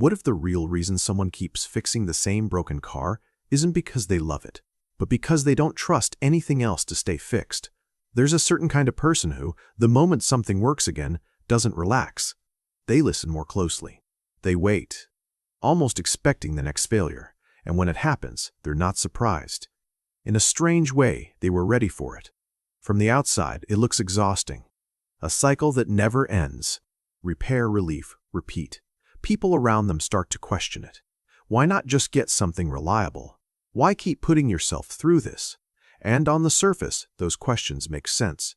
What if the real reason someone keeps fixing the same broken car isn't because they love it, but because they don't trust anything else to stay fixed? There's a certain kind of person who, the moment something works again, doesn't relax. They listen more closely. They wait, almost expecting the next failure, and when it happens, they're not surprised. In a strange way, they were ready for it. From the outside, it looks exhausting. A cycle that never ends. Repair, relief, repeat. People around them start to question it. Why not just get something reliable? Why keep putting yourself through this? And on the surface, those questions make sense.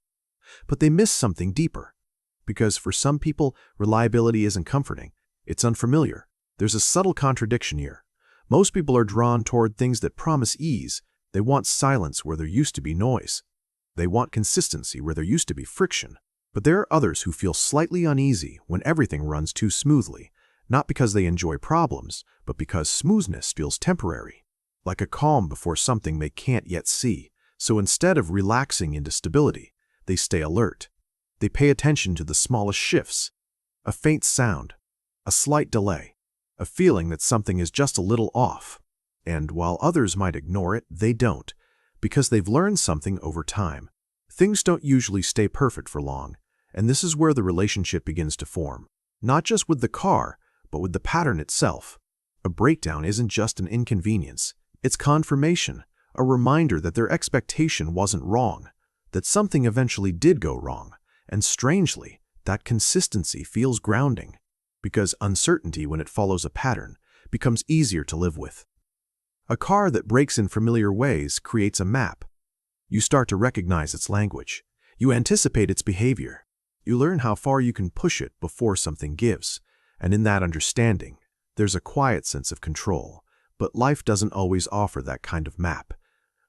But they miss something deeper. Because for some people, reliability isn't comforting. It's unfamiliar. There's a subtle contradiction here. Most people are drawn toward things that promise ease. They want silence where there used to be noise. They want consistency where there used to be friction. But there are others who feel slightly uneasy when everything runs too smoothly, not because they enjoy problems, but because smoothness feels temporary, like a calm before something they can't yet see. So instead of relaxing into stability, they stay alert. They pay attention to the smallest shifts, a faint sound, a slight delay, a feeling that something is just a little off. And while others might ignore it, they don't, because they've learned something over time. Things don't usually stay perfect for long, and this is where the relationship begins to form, not just with the car, but with the pattern itself. A breakdown isn't just an inconvenience, it's confirmation, a reminder that their expectation wasn't wrong, that something eventually did go wrong, and strangely, that consistency feels grounding, because uncertainty, when it follows a pattern, becomes easier to live with. A car that breaks in familiar ways creates a map. You start to recognize its language. You anticipate its behavior. You learn how far you can push it before something gives. And in that understanding, there's a quiet sense of control. But life doesn't always offer that kind of map.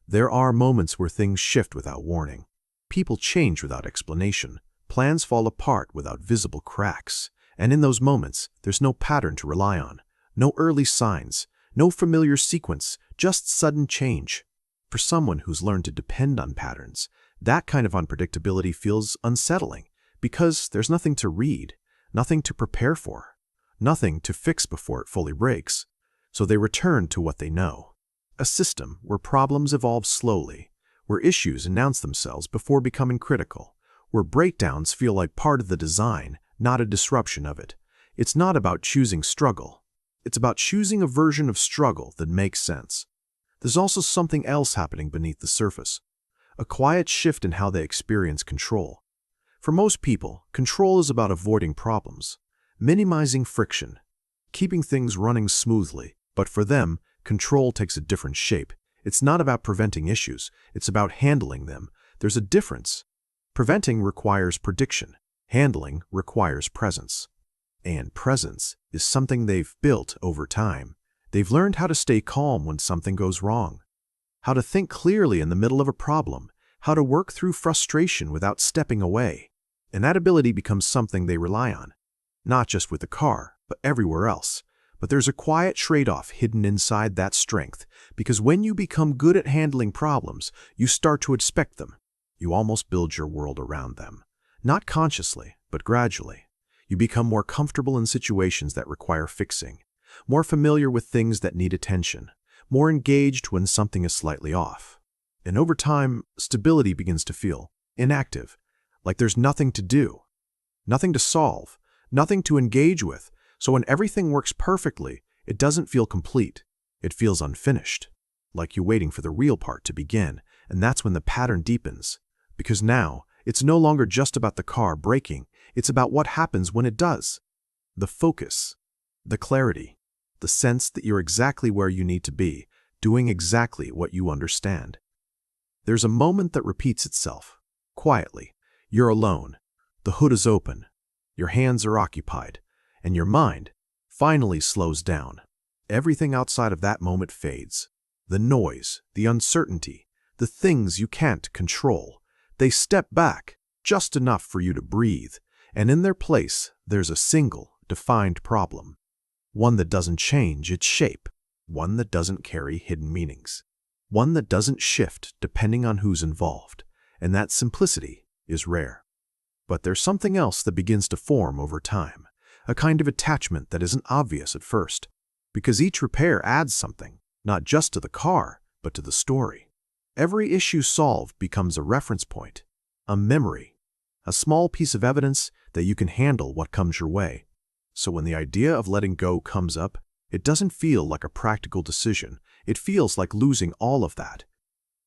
There are moments where things shift without warning. People change without explanation. Plans fall apart without visible cracks. And in those moments, there's no pattern to rely on. No early signs. No familiar sequence. Just sudden change. For someone who's learned to depend on patterns, that kind of unpredictability feels unsettling. Because there's nothing to read, nothing to prepare for, nothing to fix before it fully breaks. So they return to what they know. A system where problems evolve slowly, where issues announce themselves before becoming critical, where breakdowns feel like part of the design, not a disruption of it. It's not about choosing struggle. It's about choosing a version of struggle that makes sense. There's also something else happening beneath the surface. A quiet shift in how they experience control. For most people, control is about avoiding problems, minimizing friction, keeping things running smoothly. But for them, control takes a different shape. It's not about preventing issues, it's about handling them. There's a difference. Preventing requires prediction. Handling requires presence. And presence is something they've built over time. They've learned how to stay calm when something goes wrong, how to think clearly in the middle of a problem, how to work through frustration without stepping away. And that ability becomes something they rely on, not just with the car, but everywhere else. But there's a quiet trade-off hidden inside that strength, because when you become good at handling problems, you start to expect them. You almost build your world around them. Not consciously, but gradually. You become more comfortable in situations that require fixing, more familiar with things that need attention, more engaged when something is slightly off. And over time, stability begins to feel inactive, like there's nothing to do, nothing to solve, nothing to engage with. So when everything works perfectly, it doesn't feel complete. It feels unfinished, like you're waiting for the real part to begin. And that's when the pattern deepens. Because now, it's no longer just about the car braking. It's about what happens when it does. The focus, the clarity, the sense that you're exactly where you need to be, doing exactly what you understand. There's a moment that repeats itself, quietly. You're alone. The hood is open. Your hands are occupied. And your mind finally slows down. Everything outside of that moment fades. The noise, the uncertainty, the things you can't control. They step back, just enough for you to breathe. And in their place, there's a single, defined problem. One that doesn't change its shape. One that doesn't carry hidden meanings. One that doesn't shift depending on who's involved. And that simplicity is rare. But there's something else that begins to form over time. a kind of attachment that isn't obvious at first, because each repair adds something, not just to the car, but to the story. Every issue solved becomes a reference point, a memory, a small piece of evidence that you can handle what comes your way. So when the idea of letting go comes up, it doesn't feel like a practical decision. It feels like losing all of that.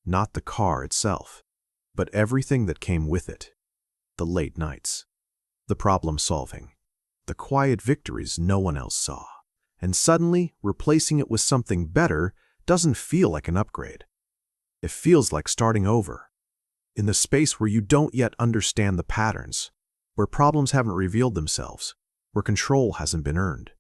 Not the car itself, but everything that came with it. The late nights, the problem solving, the quiet victories no one else saw. And suddenly, replacing it with something better doesn't feel like an upgrade. It feels like starting over, in the space where you don't yet understand the patterns, where problems haven't revealed themselves, where control hasn't been earned.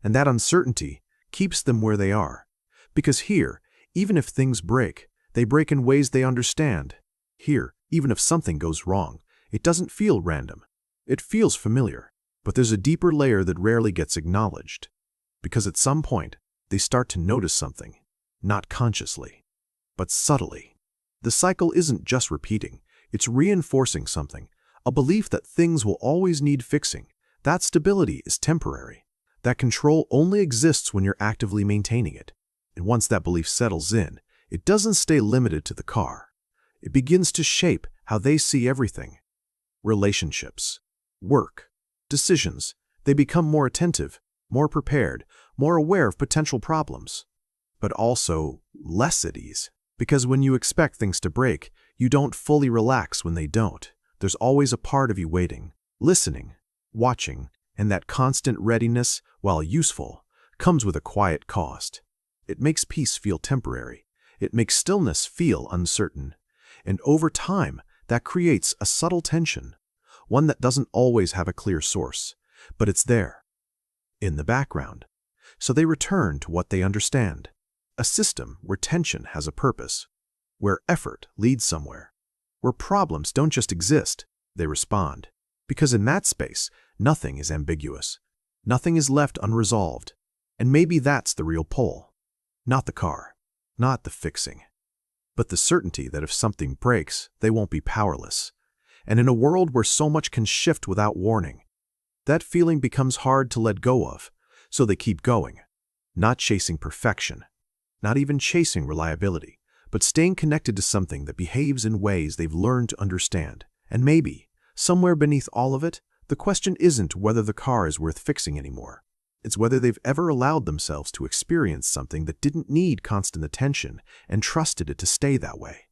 And that uncertainty keeps them where they are. Because here, even if things break, they break in ways they understand. Here, even if something goes wrong, it doesn't feel random. It feels familiar. But there's a deeper layer that rarely gets acknowledged. Because at some point, they start to notice something, not consciously, but subtly. The cycle isn't just repeating, it's reinforcing something, a belief that things will always need fixing. That stability is temporary. That control only exists when you're actively maintaining it. And once that belief settles in, it doesn't stay limited to the car. It begins to shape how they see everything. Relationships, work, decisions, they become more attentive, more prepared, more aware of potential problems. But also less at ease. Because when you expect things to break, you don't fully relax when they don't. There's always a part of you waiting, listening, watching, and that constant readiness, while useful, comes with a quiet cost. It makes peace feel temporary. It makes stillness feel uncertain. And over time, that creates a subtle tension, one that doesn't always have a clear source, but it's there, in the background. So they return to what they understand, a system where tension has a purpose, where effort leads somewhere, where problems don't just exist, they respond. Because in that space, nothing is ambiguous. Nothing is left unresolved. And maybe that's the real pull. Not the car, not the fixing, but the certainty that if something breaks, they won't be powerless. And in a world where so much can shift without warning, that feeling becomes hard to let go of. So they keep going, not chasing perfection, not even chasing reliability, but staying connected to something that behaves in ways they've learned to understand. And maybe, somewhere beneath all of it, the question isn't whether the car is worth fixing anymore. It's whether they've ever allowed themselves to experience something that didn't need constant attention and trusted it to stay that way.